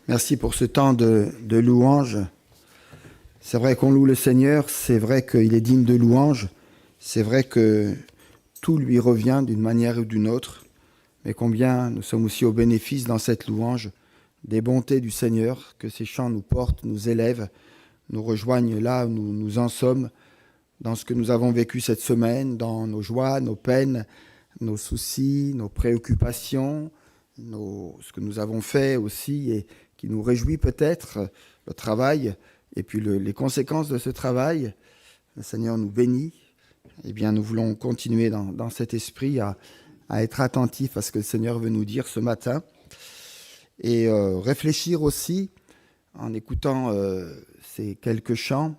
Merci pour ce temps de louange. C'est vrai qu'on loue le Seigneur, c'est vrai qu'il est digne de louange, c'est vrai que tout lui revient d'une manière ou d'une autre, mais combien nous sommes aussi au bénéfice dans cette louange des bontés du Seigneur, que ces chants nous portent, nous élèvent, nous rejoignent là où nous en sommes, dans ce que nous avons vécu cette semaine, dans nos joies, nos peines, nos soucis, nos préoccupations, ce que nous avons fait aussi et qui nous réjouit peut-être, le travail, et puis les conséquences de ce travail. Le Seigneur nous bénit. Eh bien, nous voulons continuer dans cet esprit à être attentifs à ce que le Seigneur veut nous dire ce matin et réfléchir aussi en écoutant ces quelques chants.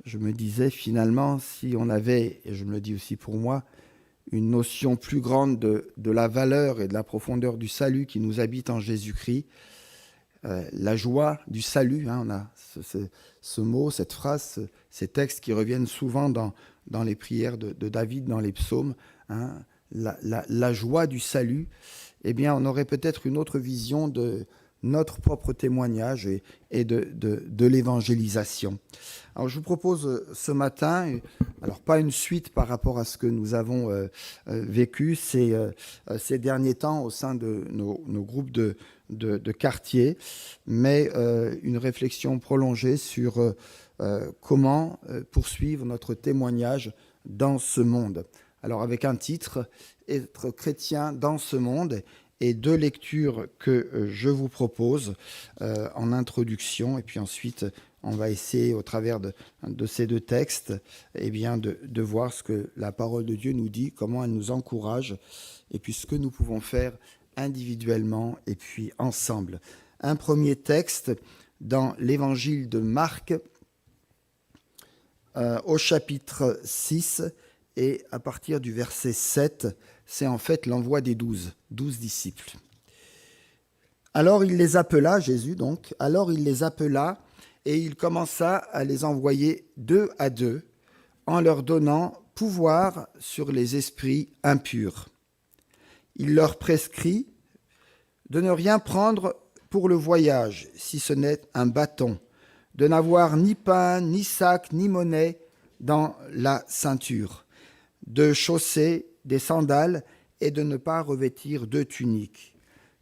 Je me disais finalement, si on avait, et je me le dis aussi pour moi, une notion plus grande de la valeur et de la profondeur du salut qui nous habite en Jésus-Christ, la joie du salut, on a ce mot, cette phrase, ces textes qui reviennent souvent dans les prières de David, dans les psaumes, la joie du salut, eh bien on aurait peut-être une autre vision de notre propre témoignage et de l'évangélisation. Alors je vous propose ce matin, alors pas une suite par rapport à ce que nous avons vécu ces derniers temps au sein de nos groupes de quartier, mais une réflexion prolongée sur comment poursuivre notre témoignage dans ce monde. Alors avec un titre, être chrétien dans ce monde, et deux lectures que je vous propose en introduction, et puis ensuite on va essayer au travers de ces deux textes eh bien, de voir ce que la parole de Dieu nous dit, comment elle nous encourage, et puis ce que nous pouvons faire individuellement et puis ensemble. Un premier texte dans l'évangile de Marc au chapitre 6 et à partir du verset 7, c'est en fait l'envoi des 12 disciples. Alors il les appela, Jésus donc, alors il les appela et il commença à les envoyer 2 à 2 en leur donnant pouvoir sur les esprits impurs. Il leur prescrit de ne rien prendre pour le voyage, si ce n'est un bâton, de n'avoir ni pain, ni sac, ni monnaie dans la ceinture, de chausser des sandales et de ne pas revêtir de tunique.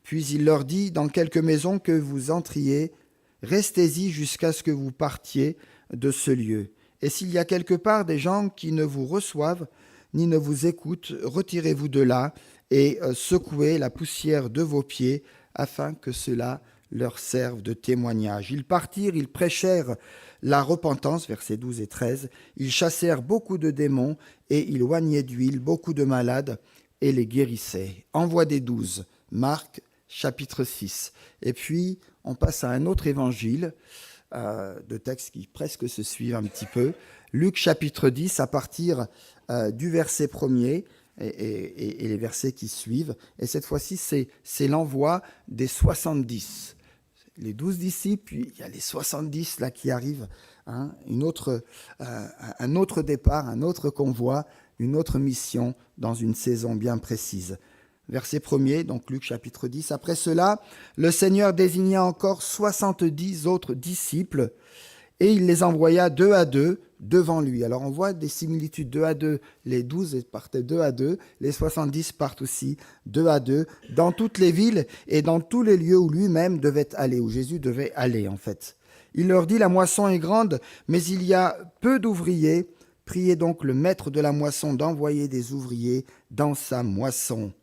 Puis il leur dit, dans quelque maison que vous entriez, restez-y jusqu'à ce que vous partiez de ce lieu. Et s'il y a quelque part des gens qui ne vous reçoivent, ni ne vous écoutent, retirez-vous de là et secouez la poussière de vos pieds, afin que cela leur serve de témoignage. Ils partirent, ils prêchèrent la repentance, versets 12 et 13. Ils chassèrent beaucoup de démons et ils oignaient d'huile beaucoup de malades et les guérissaient. Envoi des 12, Marc, chapitre 6. Et puis, on passe à un autre évangile, de textes qui presque se suivent un petit peu. Luc, chapitre 10, à partir du verset 1er et les versets qui suivent. Et cette fois-ci, c'est l'envoi des 70. Les 12 disciples, puis il y a les 70 là qui arrivent, un autre départ, un autre convoi, une autre mission dans une saison bien précise. Verset 1er, donc Luc chapitre 10. Après cela, le Seigneur désigna encore 70 autres disciples et il les envoya 2 à 2 devant lui. Alors on voit des similitudes 2 à 2. Les 12 partaient 2 à 2, les 70 partent aussi 2 à 2 dans toutes les villes et dans tous les lieux où lui-même devait aller, où Jésus devait aller en fait. Il leur dit, la moisson est grande, mais il y a peu d'ouvriers. Priez donc le maître de la moisson d'envoyer des ouvriers dans sa moisson.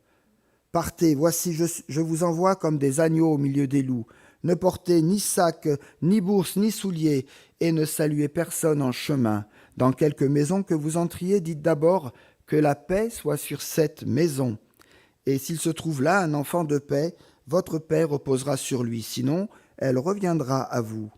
Partez, voici, je vous envoie comme des agneaux au milieu des loups. Ne portez ni sac, ni bourse, ni souliers, et ne saluez personne en chemin. Dans quelque maison que vous entriez, dites d'abord que la paix soit sur cette maison. Et s'il se trouve là un enfant de paix, votre paix reposera sur lui. Sinon, elle reviendra à vous.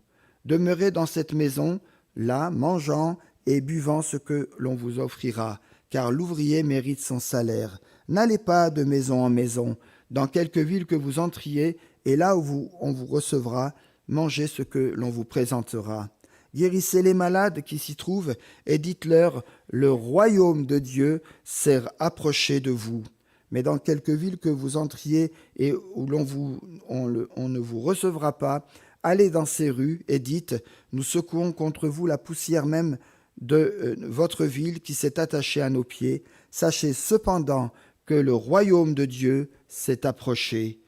Demeurez dans cette maison, là, mangeant et buvant ce que l'on vous offrira, car l'ouvrier mérite son salaire. N'allez pas de maison en maison, dans quelque ville que vous entriez, et là où on vous recevra, mangez ce que l'on vous présentera. Guérissez les malades qui s'y trouvent, et dites-leur, le royaume de Dieu s'est approché de vous. Mais dans quelque ville que vous entriez et où on ne vous recevra pas, allez dans ces rues et dites, nous secouons contre vous la poussière même de votre ville qui s'est attachée à nos pieds. Sachez cependant que le royaume de Dieu s'est approché.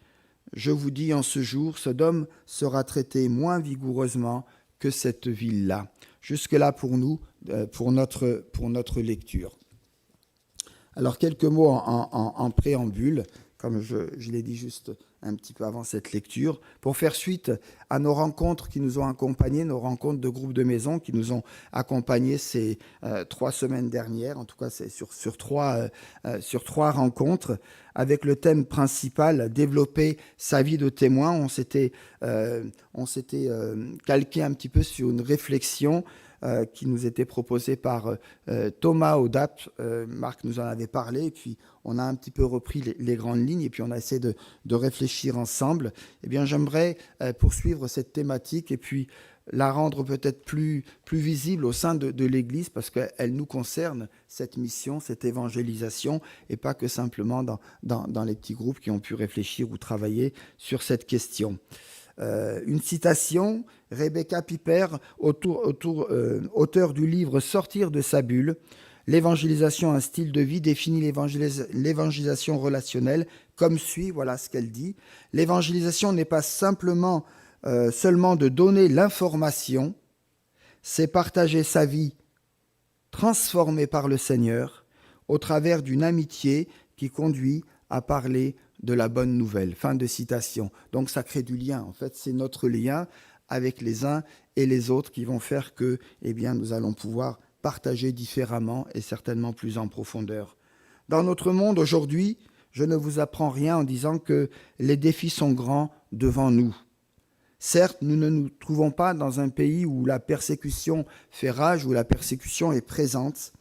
Je vous dis, en ce jour, Sodome sera traité moins vigoureusement que cette ville-là. Jusque-là pour nous, pour notre lecture. Alors, quelques mots en préambule, comme je l'ai dit juste un petit peu avant cette lecture, pour faire suite à nos rencontres qui nous ont accompagnés, nos rencontres de groupe de maison qui nous ont accompagnés ces 3 semaines dernières, en tout cas c'est sur trois rencontres, avec le thème principal, développer sa vie de témoin. On s'était calqué un petit peu sur une réflexion qui nous était proposé par Thomas Odap. Marc nous en avait parlé, et puis on a un petit peu repris les grandes lignes, et puis on a essayé de réfléchir ensemble. Eh bien, j'aimerais poursuivre cette thématique et puis la rendre peut-être plus visible au sein de l'Église, parce qu'elle nous concerne, cette mission, cette évangélisation, et pas que simplement dans les petits groupes qui ont pu réfléchir ou travailler sur cette question. Une citation, Rebecca Piper, auteur du livre « Sortir de sa bulle », l'évangélisation, un style de vie, définit l'évangélisation relationnelle comme suit, voilà ce qu'elle dit. L'évangélisation n'est pas seulement de donner l'information, c'est partager sa vie transformée par le Seigneur au travers d'une amitié qui conduit à parler de la bonne nouvelle. Fin de citation. Donc ça crée du lien. En fait, c'est notre lien avec les uns et les autres qui vont faire que, eh bien, nous allons pouvoir partager différemment et certainement plus en profondeur. Dans notre monde aujourd'hui, je ne vous apprends rien en disant que les défis sont grands devant nous. Certes, nous ne nous trouvons pas dans un pays où la persécution fait rage, où la persécution est présente,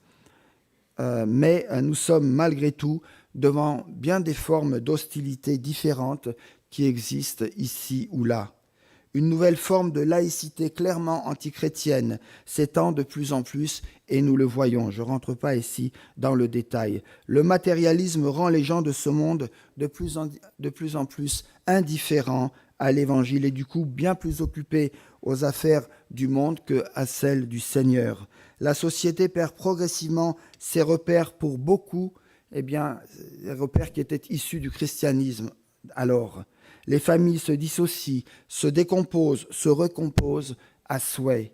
mais nous sommes malgré tout devant bien des formes d'hostilité différentes qui existent ici ou là. Une nouvelle forme de laïcité clairement antichrétienne s'étend de plus en plus et nous le voyons. Je ne rentre pas ici dans le détail. Le matérialisme rend les gens de ce monde de plus en plus indifférents à l'Évangile et du coup bien plus occupés aux affaires du monde qu'à celles du Seigneur. La société perd progressivement ses repères pour beaucoup, eh bien, les repères qui étaient issus du christianisme alors. Les familles se dissocient, se décomposent, se recomposent à souhait.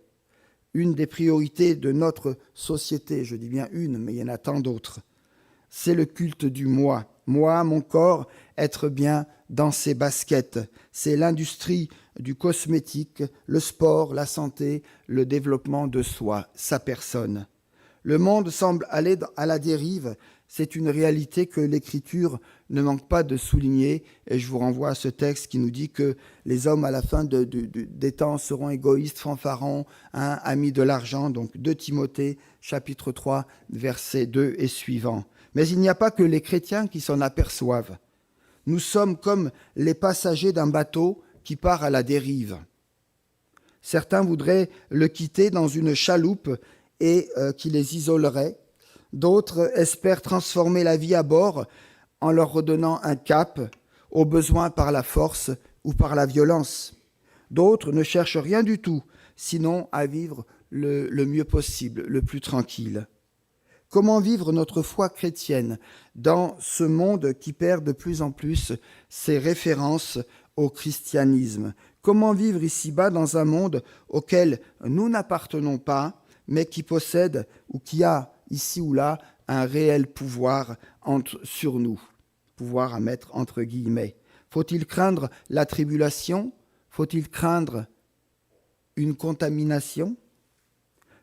Une des priorités de notre société, je dis bien une, mais il y en a tant d'autres, c'est le culte du moi. Moi, mon corps, être bien dans ses baskets. C'est l'industrie du cosmétique, le sport, la santé, le développement de soi, sa personne. Le monde semble aller à la dérive. C'est une réalité que l'Écriture ne manque pas de souligner. Et je vous renvoie à ce texte qui nous dit que les hommes, à la fin des temps, seront égoïstes, fanfarons, amis de l'argent. Donc 2 Timothée, chapitre 3, versets 2 et suivants. Mais il n'y a pas que les chrétiens qui s'en aperçoivent. Nous sommes comme les passagers d'un bateau qui part à la dérive. Certains voudraient le quitter dans une chaloupe et qui les isolerait. D'autres espèrent transformer la vie à bord en leur redonnant un cap, au besoin par la force ou par la violence. D'autres ne cherchent rien du tout, sinon à vivre le mieux possible, le plus tranquille. Comment vivre notre foi chrétienne dans ce monde qui perd de plus en plus ses références au christianisme? Comment vivre ici-bas dans un monde auquel nous n'appartenons pas, mais qui possède ou qui a ici ou là un réel pouvoir sur nous? Pouvoir à mettre entre guillemets. Faut-il craindre la tribulation? Faut-il craindre une contamination?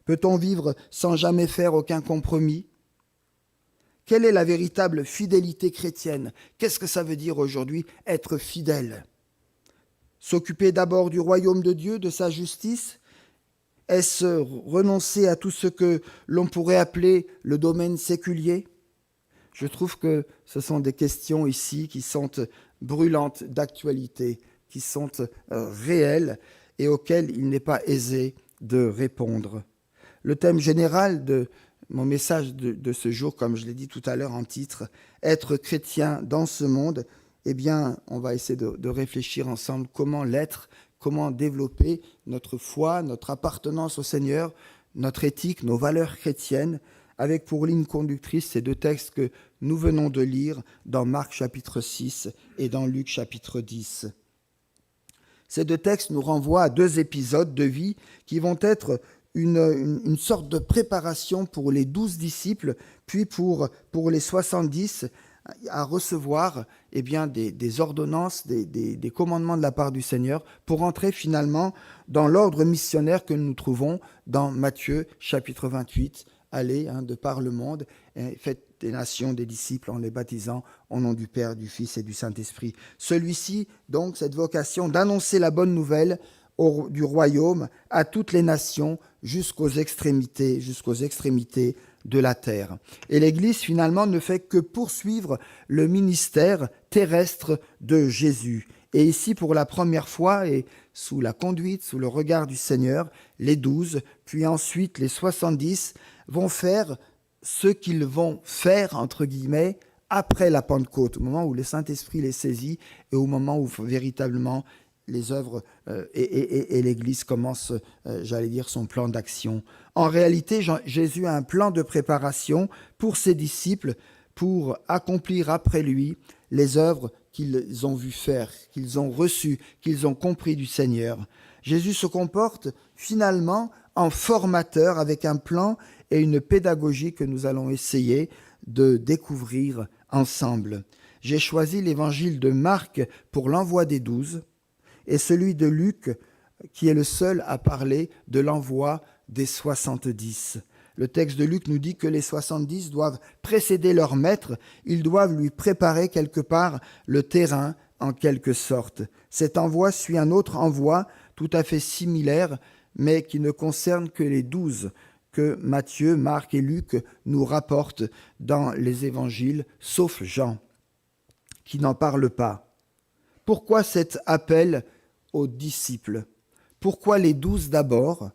Peut-on vivre sans jamais faire aucun compromis? Quelle est la véritable fidélité chrétienne? Qu'est-ce que ça veut dire aujourd'hui être fidèle? S'occuper d'abord du royaume de Dieu, de sa justice? Est-ce renoncer à tout ce que l'on pourrait appeler le domaine séculier? Je trouve que ce sont des questions ici qui sont brûlantes d'actualité, qui sont réelles et auxquelles il n'est pas aisé de répondre. Le thème général de mon message de ce jour, comme je l'ai dit tout à l'heure en titre, être chrétien dans ce monde, eh bien, on va essayer de réfléchir ensemble comment l'être, comment développer notre foi, notre appartenance au Seigneur, notre éthique, nos valeurs chrétiennes, avec pour ligne conductrice ces deux textes que nous venons de lire dans Marc chapitre 6 et dans Luc chapitre 10. Ces deux textes nous renvoient à deux épisodes de vie qui vont être une sorte de préparation pour les 12 disciples, puis pour les 70, à recevoir eh bien, des ordonnances, des commandements de la part du Seigneur, pour entrer finalement dans l'ordre missionnaire que nous trouvons dans Matthieu chapitre 28. Allez de par le monde, faites des nations, des disciples, en les baptisant au nom du Père, du Fils et du Saint-Esprit. Celui-ci, donc, cette vocation d'annoncer la bonne nouvelle du royaume à toutes les nations jusqu'aux extrémités de la terre. Et l'Église, finalement, ne fait que poursuivre le ministère terrestre de Jésus. Et ici, pour la première fois, et sous la conduite, sous le regard du Seigneur, les 12, puis ensuite les 70, vont faire ce qu'ils vont faire, entre guillemets, après la Pentecôte, au moment où le Saint-Esprit les saisit et au moment où véritablement les œuvres et l'Église commence, j'allais dire, son plan d'action. En réalité, Jésus a un plan de préparation pour ses disciples, pour accomplir après lui les œuvres qu'ils ont vu faire, qu'ils ont reçues, qu'ils ont compris du Seigneur. Jésus se comporte finalement en formateur avec un plan et une pédagogie que nous allons essayer de découvrir ensemble. J'ai choisi l'évangile de Marc pour l'envoi des 12 et celui de Luc qui est le seul à parler de l'envoi des 70. Le texte de Luc nous dit que les 70 doivent précéder leur maître, ils doivent lui préparer quelque part le terrain en quelque sorte. Cet envoi suit un autre envoi tout à fait similaire, mais qui ne concerne que les 12 que Matthieu, Marc et Luc nous rapportent dans les évangiles, sauf Jean, qui n'en parle pas. Pourquoi cet appel aux disciples? Pourquoi les 12 d'abord,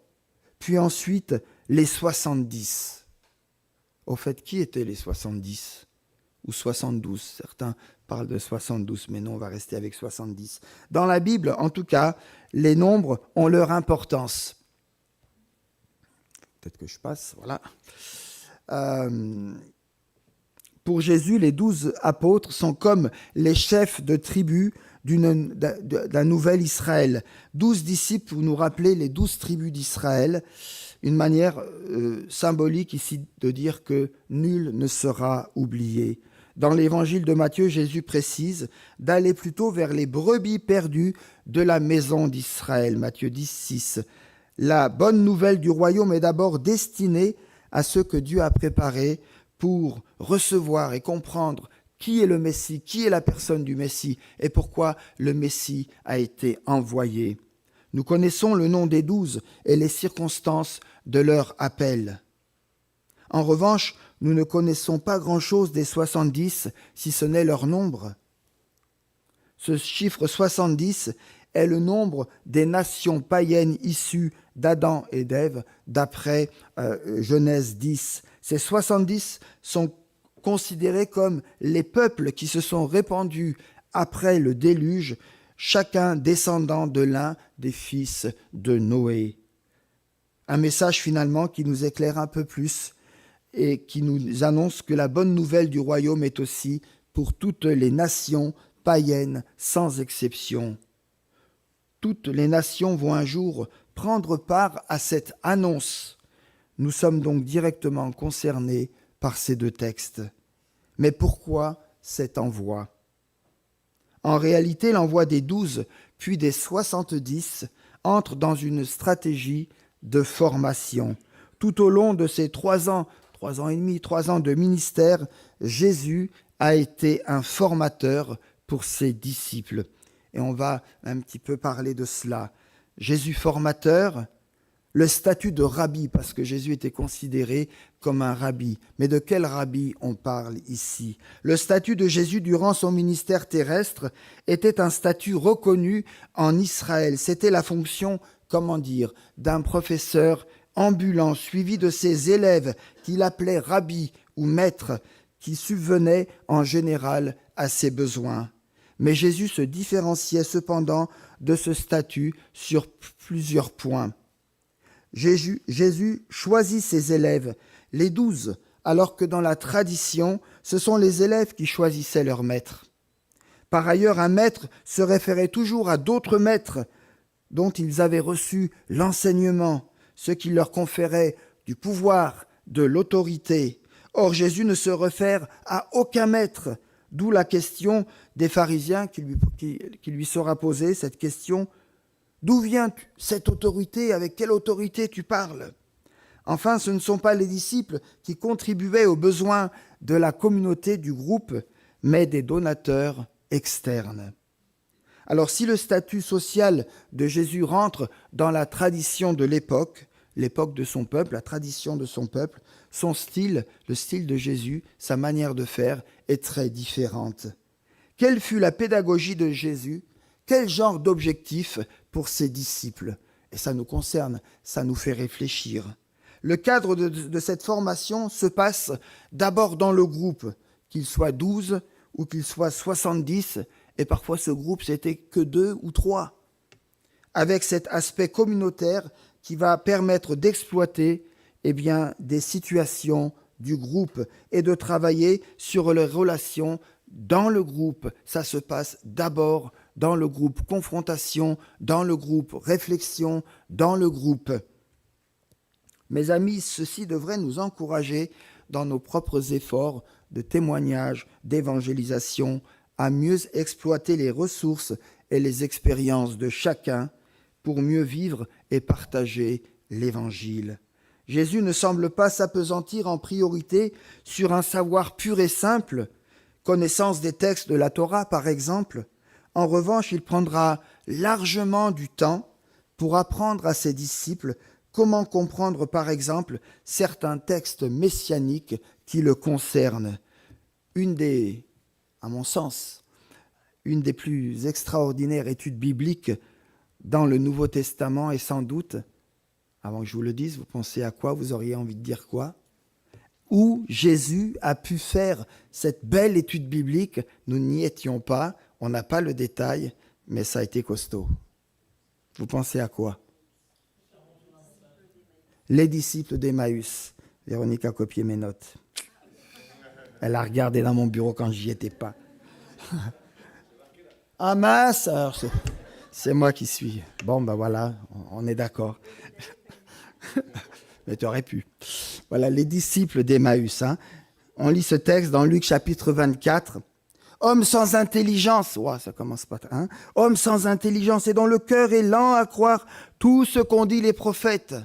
puis ensuite les 70? Au fait, qui étaient les 70 ou 72? Certains parlent de 72, mais non, on va rester avec 70. Dans la Bible, en tout cas, les nombres ont leur importance. Peut-être que je passe, voilà. Pour Jésus, les 12 apôtres sont comme les chefs de tribu d'un nouvel Israël. 12 disciples, vous nous rappelez les 12 tribus d'Israël, une manière symbolique ici de dire que nul ne sera oublié. Dans l'évangile de Matthieu, Jésus précise d'aller plutôt vers les brebis perdues de la maison d'Israël. Matthieu 10, 6. La bonne nouvelle du royaume est d'abord destinée à ceux que Dieu a préparés pour recevoir et comprendre qui est le Messie, qui est la personne du Messie et pourquoi le Messie a été envoyé. Nous connaissons le nom des 12 et les circonstances de leur appel. En revanche, nous ne connaissons pas grand-chose des 70, si ce n'est leur nombre. Ce chiffre 70 est le nombre des nations païennes issues d'Adam et d'Ève, d'après Genèse 10. Ces 70 sont considérés comme les peuples qui se sont répandus après le déluge, chacun descendant de l'un des fils de Noé. Un message finalement qui nous éclaire un peu plus et qui nous annonce que la bonne nouvelle du royaume est aussi pour toutes les nations païennes sans exception. Toutes les nations vont un jour prendre part à cette annonce. Nous sommes donc directement concernés par ces deux textes. Mais pourquoi cet envoi? En réalité, l'envoi des 12 puis des 70 entre dans une stratégie de formation. Tout au long de ces 3 ans et demi, 3 ans de ministère, Jésus a été un formateur pour ses disciples. Et on va un petit peu parler de cela. Jésus formateur, le statut de rabbi, parce que Jésus était considéré comme un rabbi. Mais de quel rabbi on parle ici? Le statut de Jésus durant son ministère terrestre était un statut reconnu en Israël. C'était la fonction, d'un professeur ambulant, suivi de ses élèves qu'il appelait rabbi ou maître, qui subvenaient en général à ses besoins. Mais Jésus se différenciait cependant de ce statut sur plusieurs points. Jésus choisit ses élèves, les 12, alors que dans la tradition, ce sont les élèves qui choisissaient leur maître. Par ailleurs, un maître se référait toujours à d'autres maîtres dont ils avaient reçu l'enseignement, ce qui leur conférait du pouvoir, de l'autorité. Or, Jésus ne se réfère à aucun maître, d'où la question des pharisiens qui lui sera posée, cette question: d'où vient cette autorité? Avec quelle autorité tu parles? Enfin, ce ne sont pas les disciples qui contribuaient aux besoins de la communauté du groupe, mais des donateurs externes. Alors, si le statut social de Jésus rentre dans la tradition de l'époque de son peuple, la tradition de son peuple, son style, le style de Jésus, sa manière de faire est très différente. Quelle fut la pédagogie de Jésus? Quel genre d'objectif pour ses disciples? Et ça nous concerne, ça nous fait réfléchir. Le cadre de cette formation se passe d'abord dans le groupe, qu'il soit 12 ou qu'il soit 70, et parfois ce groupe c'était que 2 ou 3, avec cet aspect communautaire qui va permettre d'exploiter des situations du groupe et de travailler sur les relations dans le groupe. Ça se passe d'abord dans le groupe confrontation, dans le groupe réflexion, dans le groupe. Mes amis, ceci devrait nous encourager dans nos propres efforts de témoignage, d'évangélisation, à mieux exploiter les ressources et les expériences de chacun pour mieux vivre et partager l'Évangile. Jésus ne semble pas s'appesantir en priorité sur un savoir pur et simple, connaissance des textes de la Torah par exemple. En revanche, il prendra largement du temps pour apprendre à ses disciples comment comprendre par exemple certains textes messianiques qui le concernent. À mon sens, une des plus extraordinaires études bibliques dans le Nouveau Testament est sans doute, avant que je vous le dise, vous pensez à quoi? Vous auriez envie de dire quoi? Où Jésus a pu faire cette belle étude biblique, nous n'y étions pas, on n'a pas le détail, mais ça a été costaud. Vous pensez à quoi? Les disciples d'Emmaüs. Véronique a copié mes notes. Elle a regardé dans mon bureau quand j'y étais pas. Ah mince, alors c'est moi qui suis. Bon, ben voilà, on est d'accord. Mais tu aurais pu. Voilà, les disciples d'Emmaüs. On lit ce texte dans Luc chapitre 24. Homme sans intelligence, ça commence pas. Homme sans intelligence et dont le cœur est lent à croire tout ce qu'ont dit les prophètes.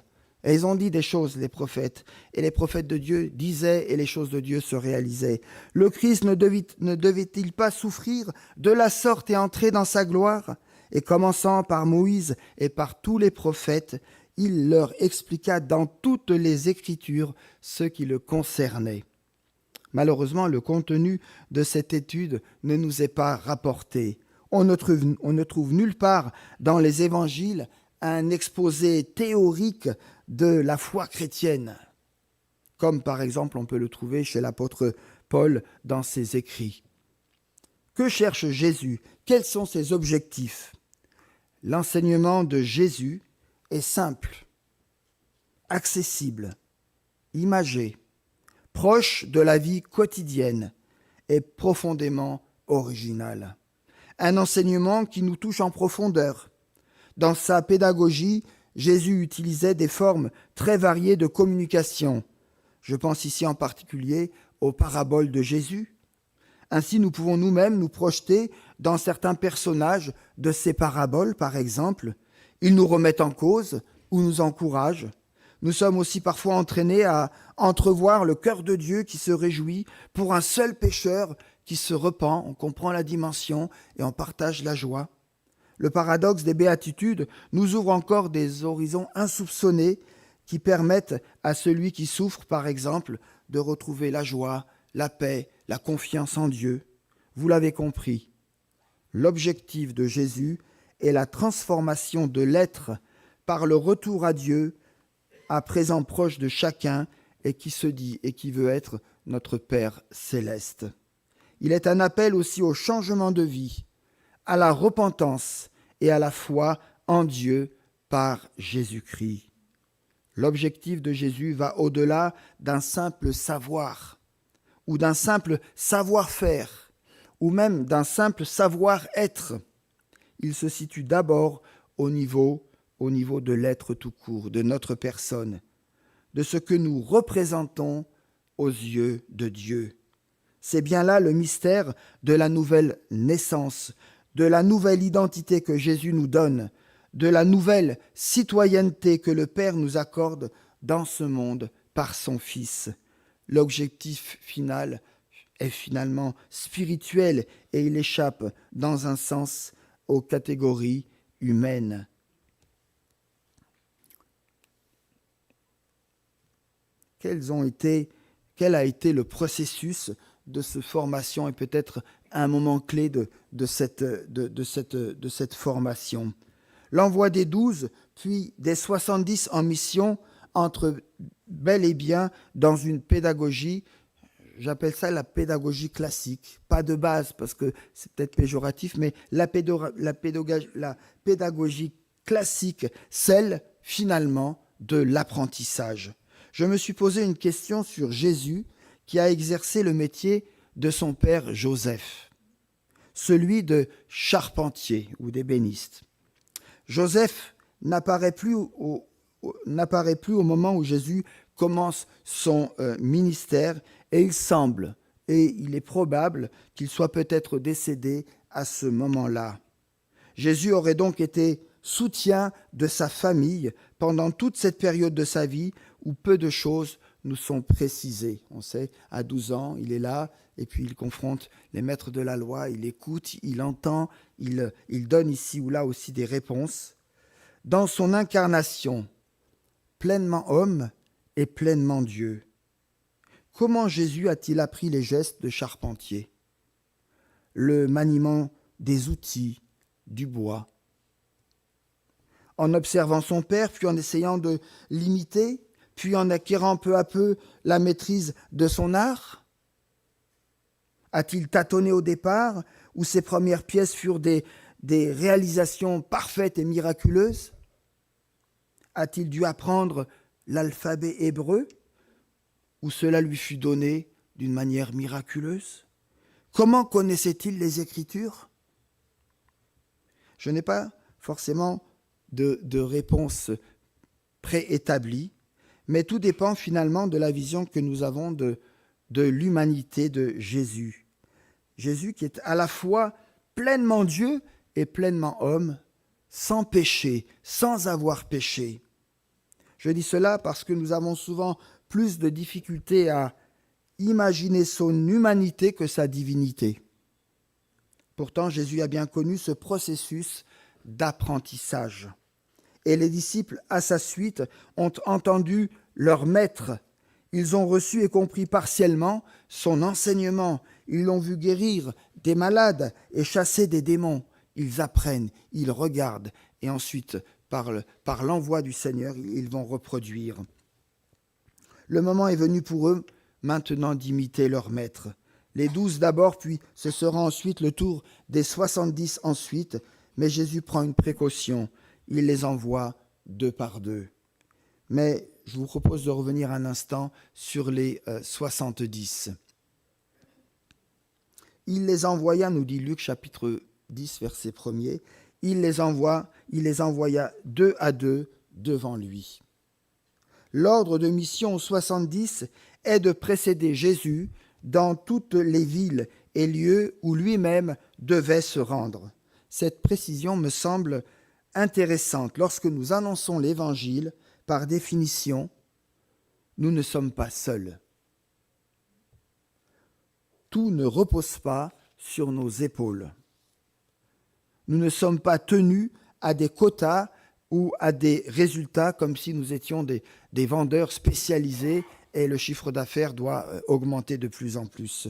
Et ils ont dit des choses, les prophètes. Et les prophètes de Dieu disaient et les choses de Dieu se réalisaient. Le Christ ne devait-il pas souffrir de la sorte et entrer dans sa gloire? Et commençant par Moïse et par tous les prophètes, il leur expliqua dans toutes les Écritures ce qui le concernait. Malheureusement, le contenu de cette étude ne nous est pas rapporté. On ne trouve nulle part dans les évangiles un exposé théorique de la foi chrétienne, comme par exemple on peut le trouver chez l'apôtre Paul dans ses écrits. Que cherche Jésus? Quels sont ses objectifs? L'enseignement de Jésus est simple, accessible, imagé, proche de la vie quotidienne et profondément original. Un enseignement qui nous touche en profondeur. Dans sa pédagogie, Jésus utilisait des formes très variées de communication. Je pense ici en particulier aux paraboles de Jésus. Ainsi, nous pouvons nous-mêmes nous projeter dans certains personnages de ces paraboles, par exemple. Ils nous remettent en cause ou nous encouragent. Nous sommes aussi parfois entraînés à entrevoir le cœur de Dieu qui se réjouit pour un seul pécheur qui se repent. On comprend la dimension et on partage la joie. Le paradoxe des béatitudes nous ouvre encore des horizons insoupçonnés qui permettent à celui qui souffre, par exemple, de retrouver la joie, la paix, la confiance en Dieu. Vous l'avez compris, l'objectif de Jésus est la transformation de l'être par le retour à Dieu à présent proche de chacun et qui se dit et qui veut être notre Père céleste. Il est un appel aussi au changement de vie, à la repentance et à la foi en Dieu par Jésus-Christ. L'objectif de Jésus va au-delà d'un simple savoir ou d'un simple savoir-faire ou même d'un simple savoir-être. Il se situe d'abord au niveau de l'être tout court, de notre personne, de ce que nous représentons aux yeux de Dieu. C'est bien là le mystère de la nouvelle naissance, de la nouvelle identité que Jésus nous donne, de la nouvelle citoyenneté que le Père nous accorde dans ce monde par son Fils. L'objectif final est finalement spirituel et il échappe dans un sens aux catégories humaines. Quel a été le processus de cette formation et peut-être un moment clé de cette formation? L'envoi des 12, puis des 70 en mission entre bel et bien dans une pédagogie, j'appelle ça la pédagogie classique, pas de base parce que c'est peut-être péjoratif, mais la pédagogie classique, celle finalement de l'apprentissage. Je me suis posé une question sur Jésus qui a exercé le métier de son père Joseph, celui de charpentier ou d'ébéniste. Joseph n'apparaît plus au moment où Jésus commence son ministère et il semble, et il est probable qu'il soit peut-être décédé à ce moment-là. Jésus aurait donc été soutien de sa famille pendant toute cette période de sa vie où peu de choses nous sont précisées. On sait, à 12 ans, il est là, et puis il confronte les maîtres de la loi, il écoute, il entend, il donne ici ou là aussi des réponses. Dans son incarnation, pleinement homme et pleinement Dieu, comment Jésus a-t-il appris les gestes de charpentier? Le maniement des outils, du bois. En observant son père, puis en essayant de l'imiter, puis en acquérant peu à peu la maîtrise de son art? A-t-il tâtonné au départ, où ses premières pièces furent des réalisations parfaites et miraculeuses? A-t-il dû apprendre l'alphabet hébreu, où cela lui fut donné d'une manière miraculeuse? Comment connaissait-il les Écritures? Je n'ai pas forcément de réponse préétablie, mais tout dépend finalement de la vision que nous avons de l'humanité de Jésus. Jésus qui est à la fois pleinement Dieu et pleinement homme, sans péché, sans avoir péché. Je dis cela parce que nous avons souvent plus de difficultés à imaginer son humanité que sa divinité. Pourtant, Jésus a bien connu ce processus d'apprentissage. Et les disciples, à sa suite, ont entendu leur maître. Ils ont reçu et compris partiellement son enseignement. Ils l'ont vu guérir des malades et chasser des démons. Ils apprennent, ils regardent, et ensuite, par l'envoi du Seigneur, ils vont reproduire. Le moment est venu pour eux maintenant d'imiter leur maître. Les 12 d'abord, puis ce sera ensuite le tour des 70 ensuite, mais Jésus prend une précaution, il les envoie 2 par 2. Mais je vous propose de revenir un instant sur les 70. Il les envoya, nous dit Luc chapitre 10, verset 1er, il les envoya 2 à 2 devant lui. L'ordre de mission aux 70 est de précéder Jésus dans toutes les villes et lieux où lui-même devait se rendre. Cette précision me semble intéressante. Lorsque nous annonçons l'Évangile, par définition, nous ne sommes pas seuls. Tout ne repose pas sur nos épaules. Nous ne sommes pas tenus à des quotas ou à des résultats comme si nous étions des vendeurs spécialisés et le chiffre d'affaires doit augmenter de plus en plus.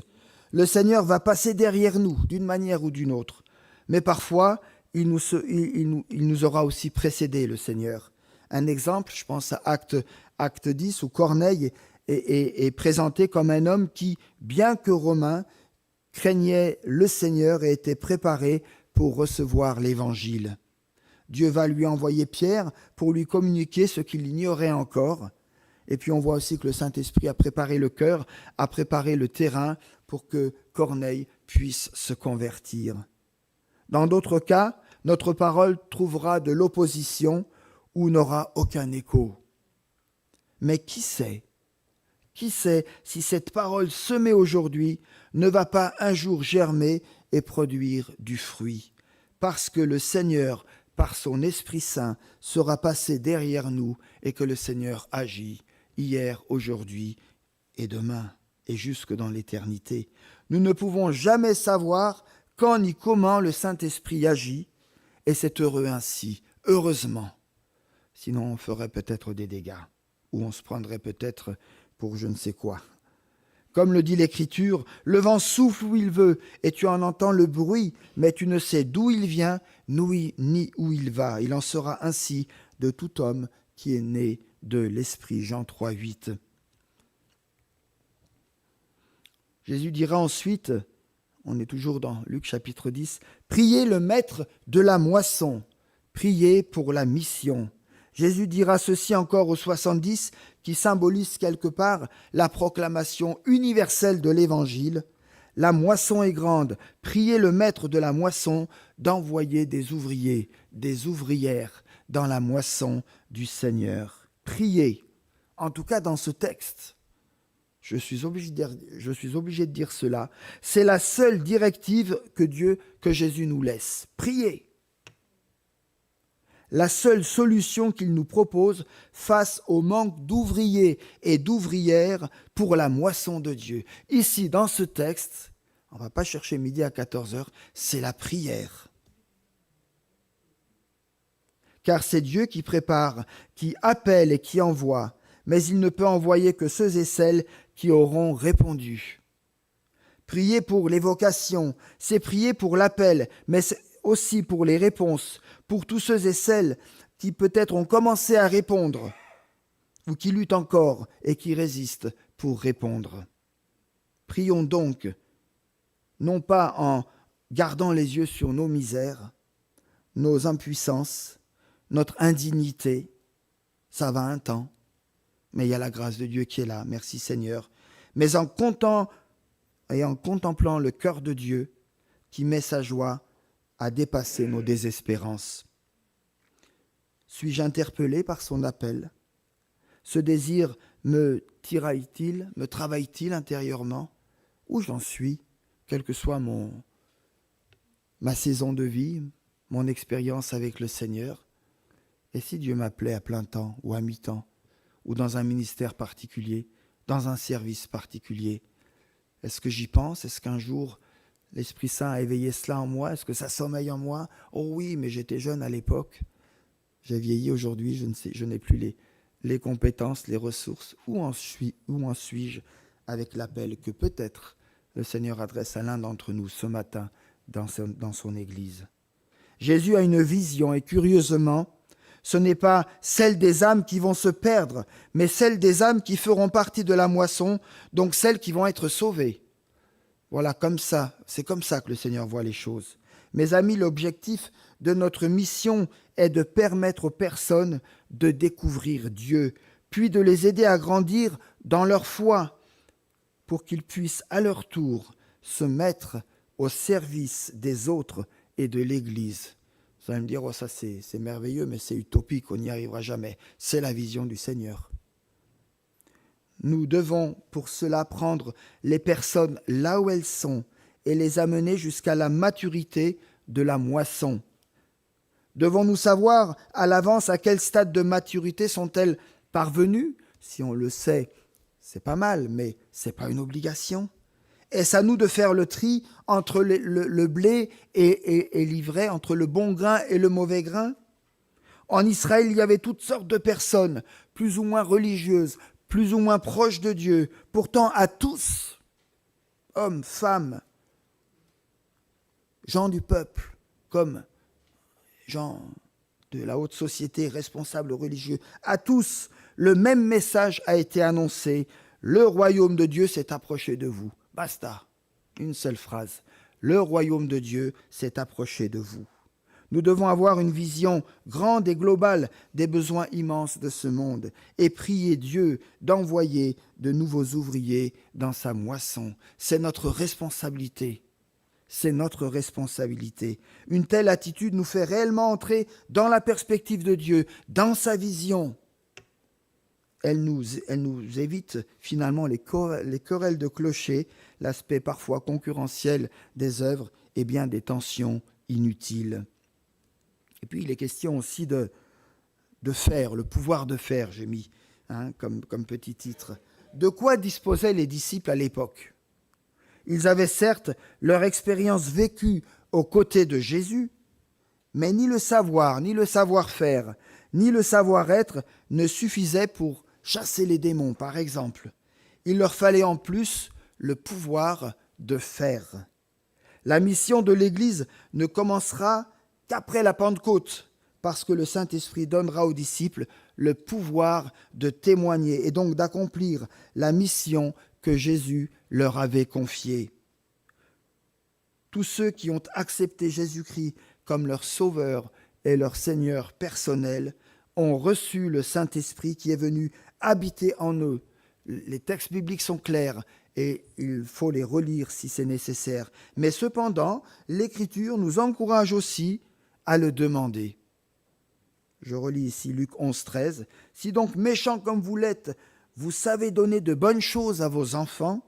Le Seigneur va passer derrière nous d'une manière ou d'une autre, mais parfois il nous aura aussi précédés, le Seigneur. Un exemple, je pense à Acte 10, où Corneille est présenté comme un homme qui, bien que romain, craignait le Seigneur et était préparé pour recevoir l'Évangile. Dieu va lui envoyer Pierre pour lui communiquer ce qu'il ignorait encore. Et puis on voit aussi que le Saint-Esprit a préparé le cœur, a préparé le terrain pour que Corneille puisse se convertir. Dans d'autres cas, notre parole trouvera de l'opposition ou n'aura aucun écho. Mais qui sait si cette parole semée aujourd'hui ne va pas un jour germer et produire du fruit, parce que le Seigneur, par son Esprit Saint, sera passé derrière nous et que le Seigneur agit hier, aujourd'hui et demain et jusque dans l'éternité. Nous ne pouvons jamais savoir quand ni comment le Saint-Esprit agit, et c'est heureux ainsi, heureusement. Sinon on ferait peut-être des dégâts, ou on se prendrait peut-être pour je ne sais quoi. Comme le dit l'Écriture, le vent souffle où il veut, et tu en entends le bruit, mais tu ne sais d'où il vient, ni où il va. Il en sera ainsi de tout homme qui est né de l'Esprit. Jean 3, 8. Jésus dira ensuite, on est toujours dans Luc chapitre 10, « Priez le maître de la moisson, priez pour la mission. » Jésus dira ceci encore aux 70, qui symbolise quelque part la proclamation universelle de l'Évangile. « La moisson est grande, priez le maître de la moisson d'envoyer des ouvriers, des ouvrières dans la moisson du Seigneur. » Priez, en tout cas dans ce texte. Je suis obligé de dire cela. C'est la seule directive que Jésus nous laisse. Priez. La seule solution qu'il nous propose face au manque d'ouvriers et d'ouvrières pour la moisson de Dieu. Ici, dans ce texte, on ne va pas chercher midi à 14h, c'est la prière. Car c'est Dieu qui prépare, qui appelle et qui envoie, mais il ne peut envoyer que ceux et celles qui auront répondu. Prier pour les vocations, c'est prier pour l'appel, mais c'est aussi pour les réponses, pour tous ceux et celles qui peut-être ont commencé à répondre, ou qui luttent encore et qui résistent pour répondre. Prions donc, non pas en gardant les yeux sur nos misères, nos impuissances, notre indignité, ça va un temps, mais il y a la grâce de Dieu qui est là, merci Seigneur, mais en contemplant le cœur de Dieu qui met sa joie à dépasser nos désespérances. Suis-je interpellé par son appel? Ce désir me tiraille-t-il, me travaille-t-il intérieurement? Où j'en suis, quelle que soit ma saison de vie, mon expérience avec le Seigneur? Et si Dieu m'appelait à plein temps ou à mi-temps, ou dans un ministère particulier, dans un service particulier, est-ce que j'y pense? Est-ce qu'un jour l'Esprit Saint a éveillé cela en moi? Est-ce que ça sommeille en moi? Oh oui, mais j'étais jeune à l'époque. J'ai vieilli aujourd'hui, je n'ai plus les compétences, les ressources. Où en suis-je avec l'appel que peut-être le Seigneur adresse à l'un d'entre nous ce matin dans son Église? Jésus a une vision et curieusement, ce n'est pas celle des âmes qui vont se perdre, mais celle des âmes qui feront partie de la moisson, donc celles qui vont être sauvées. Voilà, comme ça, c'est comme ça que le Seigneur voit les choses. Mes amis, l'objectif de notre mission est de permettre aux personnes de découvrir Dieu, puis de les aider à grandir dans leur foi, pour qu'ils puissent à leur tour se mettre au service des autres et de l'Église. Vous allez me dire, oh, ça c'est merveilleux, mais c'est utopique, on n'y arrivera jamais. C'est la vision du Seigneur. Nous devons pour cela prendre les personnes là où elles sont et les amener jusqu'à la maturité de la moisson. Devons-nous savoir à l'avance à quel stade de maturité sont-elles parvenues? Si on le sait, c'est pas mal, mais ce n'est pas une obligation. Est-ce à nous de faire le tri entre le blé et l'ivraie, entre le bon grain et le mauvais grain? En Israël, il y avait toutes sortes de personnes, plus ou moins religieuses, plus ou moins proches de Dieu. Pourtant, à tous, hommes, femmes, gens du peuple, comme gens de la haute société, responsables religieux, à tous, le même message a été annoncé. Le royaume de Dieu s'est approché de vous. Basta. Une seule phrase. Le royaume de Dieu s'est approché de vous. Nous devons avoir une vision grande et globale des besoins immenses de ce monde et prier Dieu d'envoyer de nouveaux ouvriers dans sa moisson. C'est notre responsabilité. C'est notre responsabilité. Une telle attitude nous fait réellement entrer dans la perspective de Dieu, dans sa vision. Elle nous évite finalement les querelles de clocher, l'aspect parfois concurrentiel des œuvres et bien des tensions inutiles. Et puis il est question aussi de faire, le pouvoir de faire, j'ai mis comme petit titre. De quoi disposaient les disciples à l'époque ? Ils avaient certes leur expérience vécue aux côtés de Jésus, mais ni le savoir, ni le savoir-faire, ni le savoir-être ne suffisaient pour chasser les démons, par exemple. Il leur fallait en plus le pouvoir de faire. La mission de l'Église ne commencera qu'après la Pentecôte, parce que le Saint-Esprit donnera aux disciples le pouvoir de témoigner et donc d'accomplir la mission que Jésus leur avait confiée. Tous ceux qui ont accepté Jésus-Christ comme leur Sauveur et leur Seigneur personnel ont reçu le Saint-Esprit qui est venu habiter en eux. Les textes bibliques sont clairs et il faut les relire si c'est nécessaire. Mais cependant, l'Écriture nous encourage aussi à le demander. Je relis ici Luc 11, 13. « Si donc méchants comme vous l'êtes, vous savez donner de bonnes choses à vos enfants,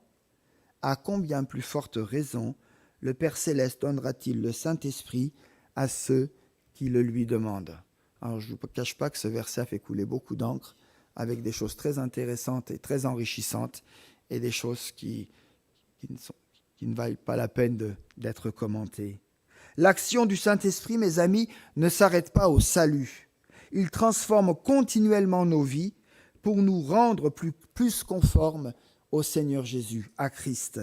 à combien plus forte raison le Père Céleste donnera-t-il le Saint-Esprit à ceux qui le lui demandent ?» Alors je ne vous cache pas que ce verset a fait couler beaucoup d'encre, avec des choses très intéressantes et très enrichissantes, et des choses qui ne valent pas la peine d'être commentées. L'action du Saint-Esprit, mes amis, ne s'arrête pas au salut. Il transforme continuellement nos vies pour nous rendre plus conformes au Seigneur Jésus, à Christ.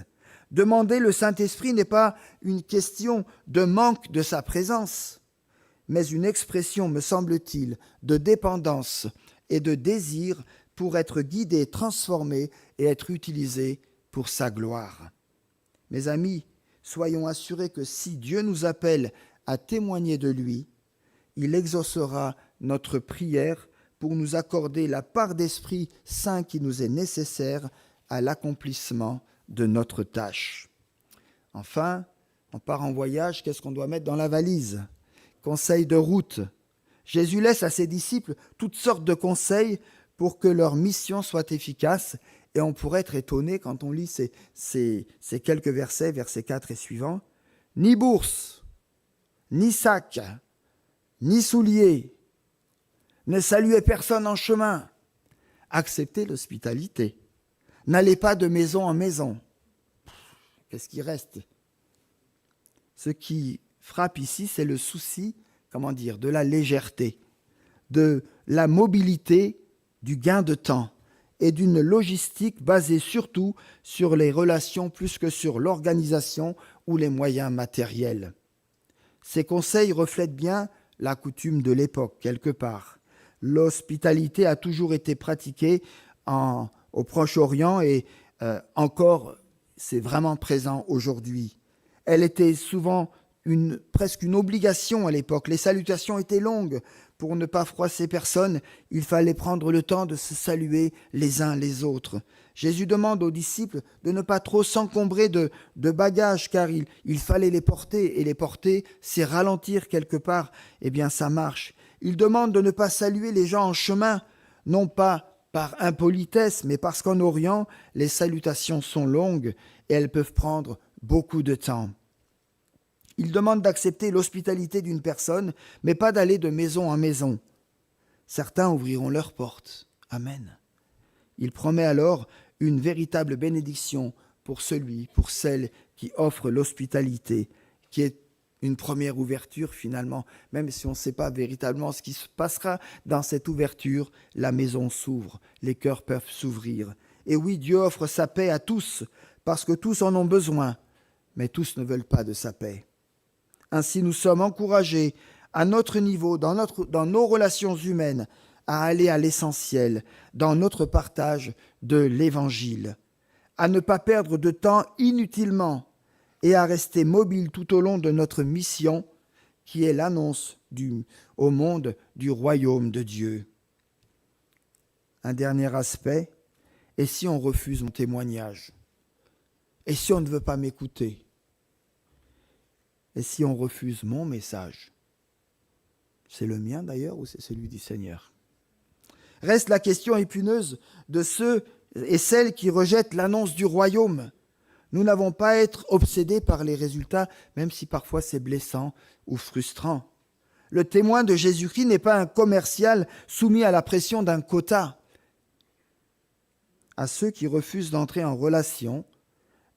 Demander le Saint-Esprit n'est pas une question de manque de sa présence, mais une expression, me semble-t-il, de dépendance et de désir pour être guidé, transformé et être utilisé pour sa gloire. Mes amis, soyons assurés que si Dieu nous appelle à témoigner de lui, il exaucera notre prière pour nous accorder la part d'Esprit Saint qui nous est nécessaire à l'accomplissement de notre tâche. Enfin, on part en voyage, qu'est-ce qu'on doit mettre dans la valise ? Conseils de route. Jésus laisse à ses disciples toutes sortes de conseils pour que leur mission soit efficace. Et on pourrait être étonné quand on lit ces quelques versets, versets 4 et suivants. Ni bourse, ni sac, ni souliers, ne saluez personne en chemin. Acceptez l'hospitalité. N'allez pas de maison en maison. Qu'est-ce qui reste ? Ce qui frappe ici, c'est le souci, de la légèreté, de la mobilité, du gain de temps et d'une logistique basée surtout sur les relations plus que sur l'organisation ou les moyens matériels. Ces conseils reflètent bien la coutume de l'époque, quelque part. L'hospitalité a toujours été pratiquée au Proche-Orient et encore, c'est vraiment présent aujourd'hui. Elle était souvent presque une obligation à l'époque. Les salutations étaient longues. Pour ne pas froisser personne, il fallait prendre le temps de se saluer les uns les autres. Jésus demande aux disciples de ne pas trop s'encombrer de bagages, car il fallait les porter, et les porter, c'est ralentir quelque part. Eh bien, ça marche. Il demande de ne pas saluer les gens en chemin, non pas par impolitesse, mais parce qu'en Orient, les salutations sont longues et elles peuvent prendre beaucoup de temps. Il demande d'accepter l'hospitalité d'une personne, mais pas d'aller de maison en maison. Certains ouvriront leurs portes. Amen. Il promet alors une véritable bénédiction pour celle qui offre l'hospitalité, qui est une première ouverture finalement. Même si on ne sait pas véritablement ce qui se passera dans cette ouverture, la maison s'ouvre, les cœurs peuvent s'ouvrir. Et oui, Dieu offre sa paix à tous, parce que tous en ont besoin, mais tous ne veulent pas de sa paix. Ainsi, nous sommes encouragés à notre niveau, dans nos relations humaines, à aller à l'essentiel, dans notre partage de l'Évangile, à ne pas perdre de temps inutilement et à rester mobile tout au long de notre mission, qui est l'annonce au monde du royaume de Dieu. Un dernier aspect, et si on refuse mon témoignage? Et si on ne veut pas m'écouter? Et si on refuse mon message? C'est le mien d'ailleurs ou c'est celui du Seigneur? Reste la question épineuse de ceux et celles qui rejettent l'annonce du royaume. Nous n'avons pas à être obsédés par les résultats, même si parfois c'est blessant ou frustrant. Le témoin de Jésus-Christ n'est pas un commercial soumis à la pression d'un quota. À ceux qui refusent d'entrer en relation,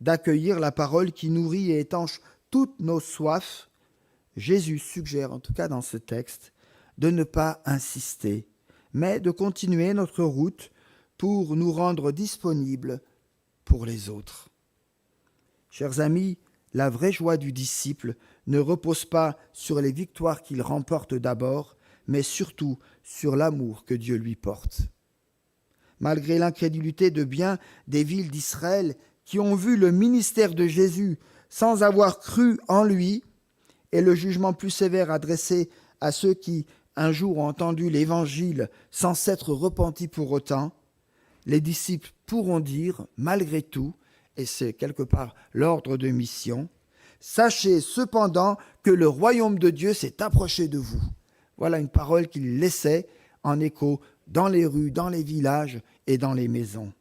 d'accueillir la parole qui nourrit et étanche toutes nos soifs, Jésus suggère, en tout cas dans ce texte, de ne pas insister, mais de continuer notre route pour nous rendre disponibles pour les autres. Chers amis, la vraie joie du disciple ne repose pas sur les victoires qu'il remporte d'abord, mais surtout sur l'amour que Dieu lui porte. Malgré l'incrédulité de bien des villes d'Israël qui ont vu le ministère de Jésus sans avoir cru en lui, et le jugement plus sévère adressé à ceux qui un jour ont entendu l'Évangile sans s'être repentis pour autant, les disciples pourront dire, malgré tout, et c'est quelque part l'ordre de mission, « Sachez cependant que le royaume de Dieu s'est approché de vous. » Voilà une parole qu'il laissait en écho dans les rues, dans les villages et dans les maisons.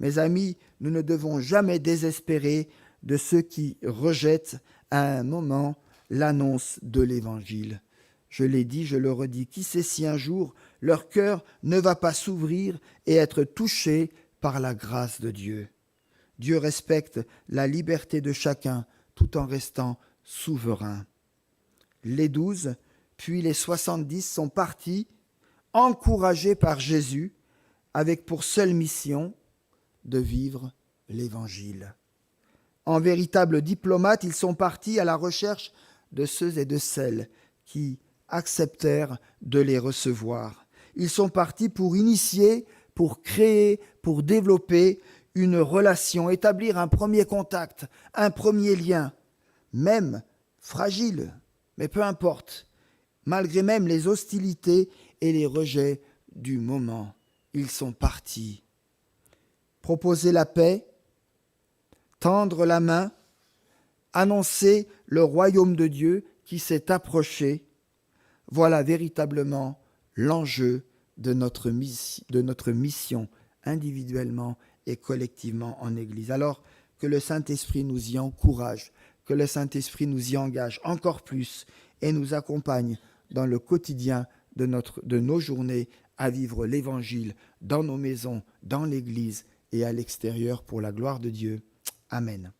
Mes amis, nous ne devons jamais désespérer de ceux qui rejettent à un moment l'annonce de l'Évangile. Je l'ai dit, je le redis, qui sait si un jour leur cœur ne va pas s'ouvrir et être touché par la grâce de Dieu. Dieu respecte la liberté de chacun tout en restant souverain. Les 12, puis les 70 sont partis, encouragés par Jésus, avec pour seule mission de vivre l'Évangile. En véritables diplomates, ils sont partis à la recherche de ceux et de celles qui acceptèrent de les recevoir. Ils sont partis pour initier, pour créer, pour développer une relation, établir un premier contact, un premier lien, même fragile, mais peu importe, malgré même les hostilités et les rejets du moment. Ils sont partis. Proposer la paix, tendre la main, annoncer le royaume de Dieu qui s'est approché, voilà véritablement l'enjeu de notre mission individuellement et collectivement en Église. Alors que le Saint-Esprit nous y encourage, que le Saint-Esprit nous y engage encore plus et nous accompagne dans le quotidien de nos journées à vivre l'Évangile dans nos maisons, dans l'Église et à l'extérieur pour la gloire de Dieu. Amen.